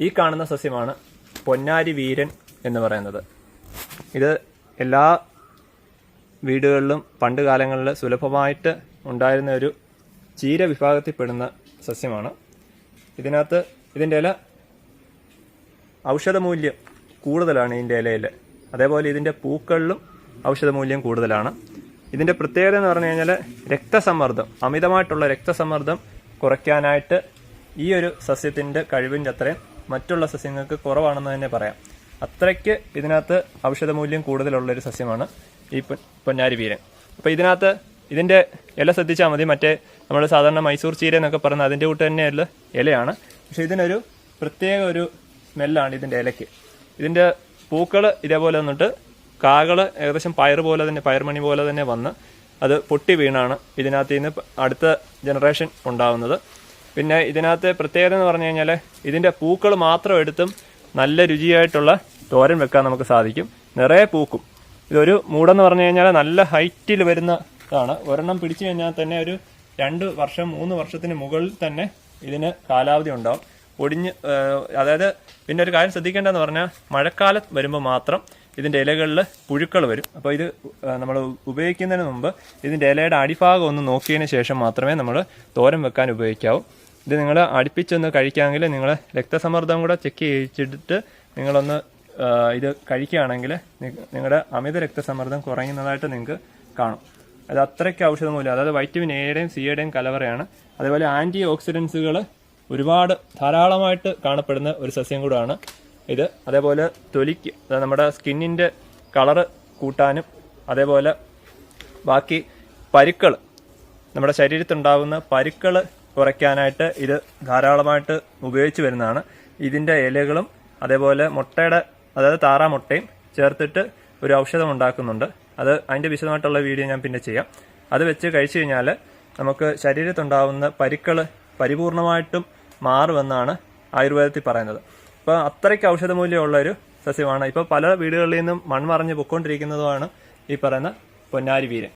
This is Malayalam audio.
ഈ കാണുന്ന സസ്യമാണ് പൊന്നാരി വീരൻ എന്ന് പറയുന്നത്. ഇത് എല്ലാ വീടുകളിലും പണ്ട് കാലങ്ങളിൽ സുലഭമായിട്ട് ഉണ്ടായിരുന്ന ഒരു ചീര വിഭാഗത്തിൽപ്പെടുന്ന സസ്യമാണ്. ഇതിൻ്റെ ഇല ഔഷധമൂല്യം കൂടുതലാണ്. ഇതിൻ്റെ ഇലയിൽ അതേപോലെ ഇതിൻ്റെ പൂക്കളിലും ഔഷധമൂല്യം കൂടുതലാണ്. ഇതിൻ്റെ പ്രത്യേകത എന്ന് പറഞ്ഞു കഴിഞ്ഞാൽ രക്തസമ്മർദ്ദം, അമിതമായിട്ടുള്ള രക്തസമ്മർദ്ദം കുറയ്ക്കാനായിട്ട് ഈ ഒരു സസ്യത്തിൻ്റെ കഴിവിൻ്റെ അത്രയും മറ്റുള്ള സസ്യങ്ങൾക്ക് കുറവാണെന്ന് തന്നെ പറയാം. അത്രയ്ക്ക് ഇതിനകത്ത് ഔഷധമൂല്യം കൂടുതലുള്ളൊരു സസ്യമാണ് ഈ പൊന്നാരി വീരൻ. അപ്പോൾ ഇതിൻ്റെ ഇല ശ്രദ്ധിച്ചാൽ മതി. മറ്റേ നമ്മൾ സാധാരണ മൈസൂർ ചീര എന്നൊക്കെ പറയുന്നത് അതിൻ്റെ കൂട്ട് തന്നെയുള്ള ഇലയാണ്. പക്ഷെ ഇതിനൊരു പ്രത്യേക ഒരു സ്മെല്ലാണ് ഇതിൻ്റെ ഇലയ്ക്ക്. ഇതിൻ്റെ പൂക്കൾ ഇതേപോലെ വന്നിട്ട് കാകൾ ഏകദേശം പയർമണി പോലെ തന്നെ വന്ന് അത് പൊട്ടി വീണാണ് ഇതിനകത്ത് നിന്ന് അടുത്ത ജനറേഷൻ ഉണ്ടാകുന്നത്. പിന്നെ ഇതിനകത്ത് പ്രത്യേകത എന്ന് പറഞ്ഞു കഴിഞ്ഞാൽ ഇതിൻ്റെ പൂക്കൾ മാത്രം എടുത്തും നല്ല രുചിയായിട്ടുള്ള തോരൻ വെക്കാൻ നമുക്ക് സാധിക്കും. നിറയെ പൂക്കും. ഇതൊരു മൂടെന്ന് പറഞ്ഞു കഴിഞ്ഞാൽ നല്ല ഹൈറ്റിൽ വരുന്ന ഇതാണ്. ഒരെണ്ണം പിടിച്ചു കഴിഞ്ഞാൽ തന്നെ ഒരു 2 വർഷം 3 വർഷത്തിന് മുകളിൽ തന്നെ ഇതിന് കാലാവധി ഉണ്ടാവും. അതായത് പിന്നെ ഒരു കാര്യം ശ്രദ്ധിക്കേണ്ടതെന്ന് പറഞ്ഞാൽ മഴക്കാലത്ത് വരുമ്പോൾ മാത്രം ഇതിൻ്റെ ഇലകളിൽ പുഴുക്കൾ വരും. അപ്പോൾ ഇത് നമ്മൾ ഉപയോഗിക്കുന്നതിന് മുമ്പ് ഇതിൻ്റെ ഇലയുടെ അടിഭാഗം ഒന്ന് നോക്കിയതിന് ശേഷം മാത്രമേ നമ്മൾ തോരൻ വെക്കാൻ ഉപയോഗിക്കാവൂ. ഇത് നിങ്ങൾ അടുപ്പിച്ചൊന്ന് കഴിക്കുകയാണെങ്കിൽ നിങ്ങൾ രക്തസമ്മർദ്ദം കൂടെ ചെക്ക് ചെയ്യിച്ചിട്ട് നിങ്ങളൊന്ന് ഇത് കഴിക്കുകയാണെങ്കിൽ നിങ്ങളുടെ അമിത രക്തസമ്മർദ്ദം കുറയുന്നതായിട്ട് നിങ്ങൾക്ക് കാണും. അത് അത്രയ്ക്ക് ഔഷധമൂല്യം, അതായത് വൈറ്റമിൻ എയുടെയും സിയുടെയും കലവറയാണ്. അതേപോലെ ആൻറ്റി ഓക്സിഡൻസുകൾ ധാരാളമായിട്ട് കാണപ്പെടുന്ന ഒരു സസ്യം കൂടാണ് ഇത്. അതേപോലെ തൊലിക്ക്, നമ്മുടെ സ്കിന്നിൻ്റെ കളറ് കൂട്ടാനും അതേപോലെ ബാക്കി പരുക്കൾ, നമ്മുടെ ശരീരത്തുണ്ടാകുന്ന പരുക്കൾ കുറയ്ക്കാനായിട്ട് ഇത് ധാരാളമായിട്ട് ഉപയോഗിച്ച് വരുന്നതാണ്. ഇതിൻ്റെ ഇലകളും അതേപോലെ അതായത് താറാമുട്ടയും ചേർത്തിട്ട് ഒരു ഔഷധം ഉണ്ടാക്കുന്നുണ്ട്. അതിൻ്റെ വിശദമായിട്ടുള്ള വീഡിയോ ഞാൻ പിന്നെ ചെയ്യാം. അത് വെച്ച് കഴിച്ചു കഴിഞ്ഞാൽ നമുക്ക് ശരീരത്തുണ്ടാകുന്ന പരുക്കൾ പരിപൂർണമായിട്ടും മാറുമെന്നാണ് ആയുർവേദത്തിൽ പറയുന്നത്. അപ്പോൾ അത്രയ്ക്ക് ഔഷധമൂല്യമുള്ള ഒരു സസ്യമാണ്. ഇപ്പോൾ പല വീടുകളിൽ നിന്നും മൺമറഞ്ഞ് പൊയ്ക്കൊണ്ടിരിക്കുന്നതുമാണ് ഈ പറയുന്ന പൊന്നാരി വീരൻ.